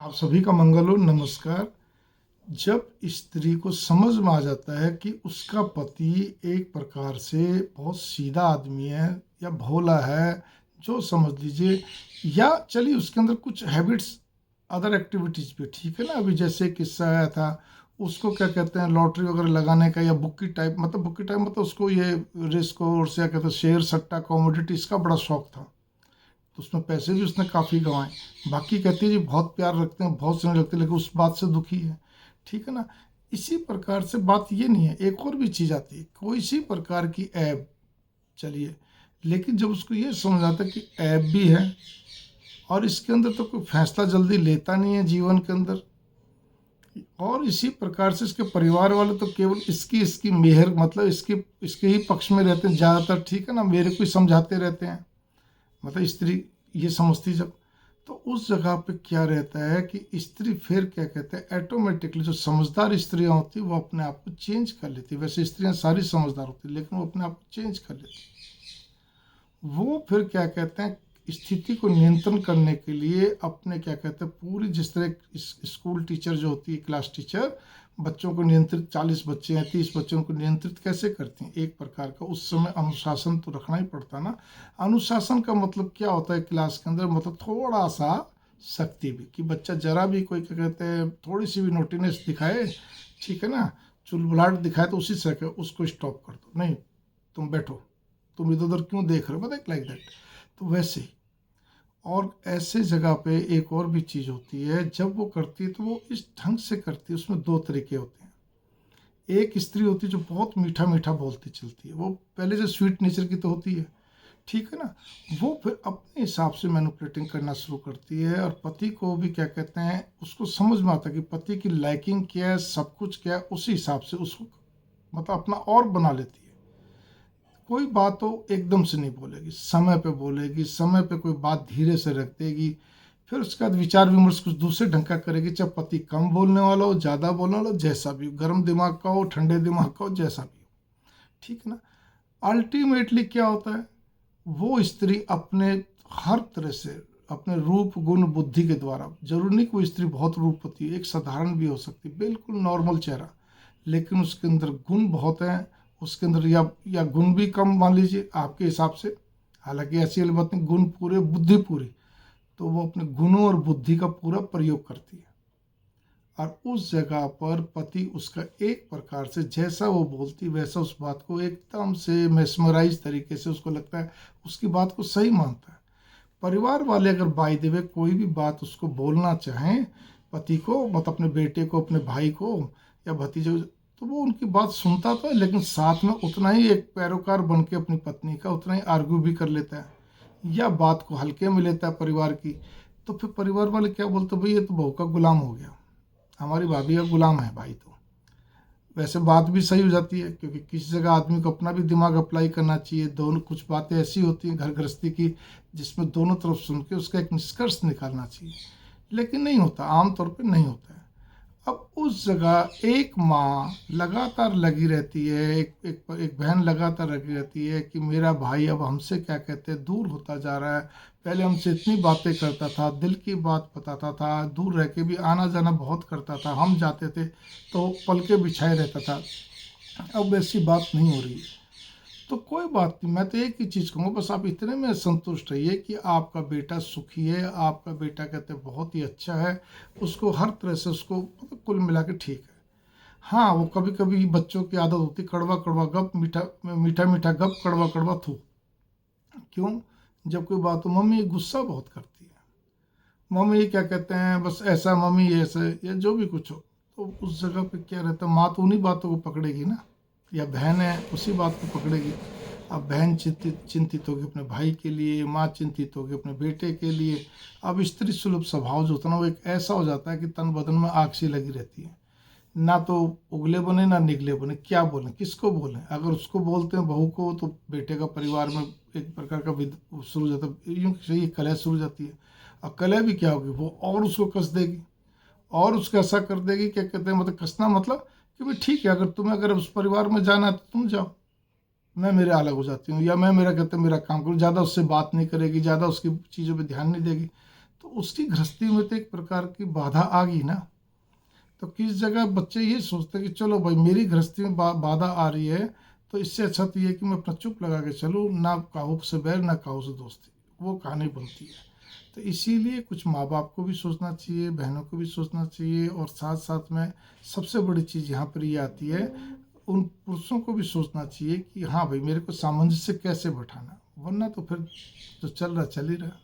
आप सभी का मंगल हो। नमस्कार। जब स्त्री को समझ में आ जाता है कि उसका पति एक प्रकार से बहुत सीधा आदमी है या भोला है, जो समझ लीजिए, या चलिए उसके अंदर कुछ हैबिट्स, अदर एक्टिविटीज भी ठीक है ना। अभी जैसे किस्सा आया था, उसको क्या कहते हैं, लॉटरी वगैरह लगाने का, या बुक्की टाइप, मतलब बुक्की टाइप मतलब उसको ये रिस्क और से क्या कहते हैं, शेयर सट्टा कॉमोडिटी, इसका बड़ा शौक था। तो उसमें पैसे भी उसने काफ़ी कमाए। बाकी कहती है जी बहुत प्यार रखते हैं, बहुत स्नेह रखते हैं, लेकिन उस बात से दुखी है। ठीक है ना। इसी प्रकार से बात ये नहीं है, एक और भी चीज़ आती है, कोई सी प्रकार की ऐप, चलिए, लेकिन जब उसको ये समझ आता है कि ऐप भी है और इसके अंदर तो कोई फैसला जल्दी लेता नहीं है जीवन के अंदर, और इसी प्रकार से इसके परिवार वाले तो केवल इसकी इसकी मेहर, मतलब इसके ही पक्ष में रहते हैं ज़्यादातर। ठीक है ना, मेरे को ही समझाते रहते हैं, मतलब स्त्री ये समझती जब, तो उस जगह पे क्या रहता है कि स्त्री फिर क्या कहते हैं, ऑटोमेटिकली जो समझदार स्त्रियां होती वो अपने आप को चेंज कर लेती। वैसे स्त्रियां सारी समझदार होती, लेकिन वो अपने आप को चेंज कर लेती। वो फिर क्या कहते हैं, स्थिति को नियंत्रण करने के लिए अपने क्या कहते हैं, पूरी जिस तरह स्कूल टीचर जो होती है, क्लास टीचर, बच्चों को नियंत्रित, 40 बच्चे हैं, 30 बच्चों को नियंत्रित कैसे करती हैं, एक प्रकार का उस समय अनुशासन तो रखना ही पड़ता ना। अनुशासन का मतलब क्या होता है क्लास के अंदर, मतलब थोड़ा सा सख्ती भी, कि बच्चा जरा भी कोई क्या कहते हैं थोड़ी सी भी नोटिनेस दिखाए, ठीक है ना, चुलबुलाहट दिखाए, तो उसी से उसको स्टॉप कर दो, नहीं तुम बैठो, तुम इधर उधर क्यों देख रहे हो, बताए लाइक दैट। तो वैसे ही, और ऐसे जगह पे एक और भी चीज़ होती है, जब वो करती है तो वो इस ढंग से करती है। उसमें दो तरीके होते हैं। एक स्त्री होती है जो बहुत मीठा मीठा बोलती चलती है, वो पहले से स्वीट नेचर की तो होती है, ठीक है ना। वो फिर अपने हिसाब से मैनिपुलेटिंग करना शुरू करती है, और पति को भी क्या कहते हैं, उसको समझ में आता है कि पति की लाइकिंग क्या है, सब कुछ क्या है, उसी हिसाब से उसको मतलब अपना और बना लेती है। कोई बात हो एकदम से नहीं बोलेगी, समय पे बोलेगी, समय पे कोई बात धीरे से रख देगी। फिर उसके बाद विचार विमर्श कुछ दूसरे ढंग का करेगी, चाहे पति कम बोलने वाला हो, ज़्यादा बोलने वाला हो, जैसा भी हो, गर्म दिमाग का हो, ठंडे दिमाग का हो, जैसा भी हो, ठीक है ना। अल्टीमेटली क्या होता है, वो स्त्री अपने हर तरह से अपने रूप गुण बुद्धि के द्वारा, जरूरी नहीं कोई स्त्री बहुत रूपवती है, एक साधारण भी हो सकती, बिल्कुल नॉर्मल चेहरा, लेकिन उसके अंदर गुण बहुत हैं। उसके अंदर या गुण भी कम मान लीजिए आपके हिसाब से, हालांकि ऐसी वाली बात नहीं, गुण पूरे बुद्धि पूरी, तो वो अपने गुणों और बुद्धि का पूरा प्रयोग करती है। और उस जगह पर पति उसका एक प्रकार से जैसा वो बोलती वैसा उस बात को एकदम से मेस्मराइज तरीके से उसको लगता है, उसकी बात को सही मानता है। परिवार वाले अगर बाय द वे कोई भी बात उसको बोलना चाहें, पति को, मतलब अपने बेटे को, अपने भाई को या भतीजे, तो वो उनकी बात सुनता तो है, लेकिन साथ में उतना ही एक पैरोकार बन के अपनी पत्नी का उतना ही आर्ग्यू भी कर लेता है, या बात को हल्के में लेता है परिवार की। तो फिर परिवार वाले क्या बोलते, भाई ये तो बहू का गुलाम हो गया, हमारी भाभी का गुलाम है भाई। तो वैसे बात भी सही हो जाती है, क्योंकि किसी जगह आदमी को अपना भी दिमाग अप्लाई करना चाहिए। दोनों कुछ बातें ऐसी होती हैं घर गृहस्थी की, जिसमें दोनों तरफ सुन के उसका एक निष्कर्ष निकालना चाहिए, लेकिन नहीं होता, आमतौर पे नहीं होता है। अब उस जगह एक माँ लगातार लगी रहती है, एक बहन लगातार लगी रहती है कि मेरा भाई अब हमसे क्या कहते हैं दूर होता जा रहा है, पहले हमसे इतनी बातें करता था, दिल की बात बताता था, दूर रह के भी आना जाना बहुत करता था, हम जाते थे तो पलके बिछाए रहता था, अब वैसी बात नहीं हो रही है। तो कोई बात नहीं, मैं तो एक ही चीज़ कहूँगा, बस आप इतने में संतुष्ट रहिए कि आपका बेटा सुखी है, आपका बेटा कहते हैं बहुत ही अच्छा है, उसको हर तरह से उसको मतलब कुल मिला के ठीक है। हाँ, वो कभी कभी बच्चों की आदत होती, कड़वा कड़वा गप, मीठा मीठा मीठा गप, कड़वा कड़वा थू। क्यों? जब कोई बात हो, मम्मी गुस्सा बहुत करती है, मम्मी क्या कहते हैं, बस ऐसा, मम्मी ऐसे, या जो भी कुछ हो, तो उस जगह पे क्या रहता है, माँ तो उन्हीं बातों को पकड़ेगी ना, या बहन है उसी बात को पकड़ेगी। अब बहन चिंतित चिंतित होगी अपने भाई के लिए, माँ चिंतित होगी अपने बेटे के लिए। अब स्त्री सुलभ स्वभाव जो होता है ना, वो एक ऐसा हो जाता है कि तन बदन में आग सी लगी रहती है, ना तो उगले बने ना निगले बने, क्या बोलें, किसको बोलें। अगर उसको बोलते हैं बहू को, तो बेटे का परिवार में एक प्रकार का विद शुरू हो जाता है, यूँ सही कलह शुरू हो जाती है। और कलह भी क्या होगी, वो और उसको कस देगी, और उसको ऐसा कर देगी, क्या कहते हैं, मतलब कसना, मतलब कि भाई ठीक है, अगर तुम्हें अगर उस परिवार में जाना है तो तुम जाओ, मैं मेरे अलग हो जाती हूँ, या मैं मेरा कहते हैं मेरा काम करूँ, ज़्यादा उससे बात नहीं करेगी, ज़्यादा उसकी चीज़ों पे ध्यान नहीं देगी। तो तो उसकी गृहस्थी में तो एक प्रकार की बाधा आ गई ना। तो किस जगह बच्चे ये सोचते हैं कि चलो भाई मेरी गृहस्थी में बाधा आ रही है, तो इससे अच्छा तो ये है कि मैं अपना चुप लगा के चलूँ, ना काहू से बैर ना काहू से दोस्ती, वो कहानी बनती है। तो इसीलिए कुछ माँ बाप को भी सोचना चाहिए, बहनों को भी सोचना चाहिए, और साथ साथ में सबसे बड़ी चीज़ यहाँ पर ये आती है, उन पुरुषों को भी सोचना चाहिए कि हाँ भाई मेरे को सामंजस्य कैसे बैठाना, वरना तो फिर जो चल रहा चल ही रहा।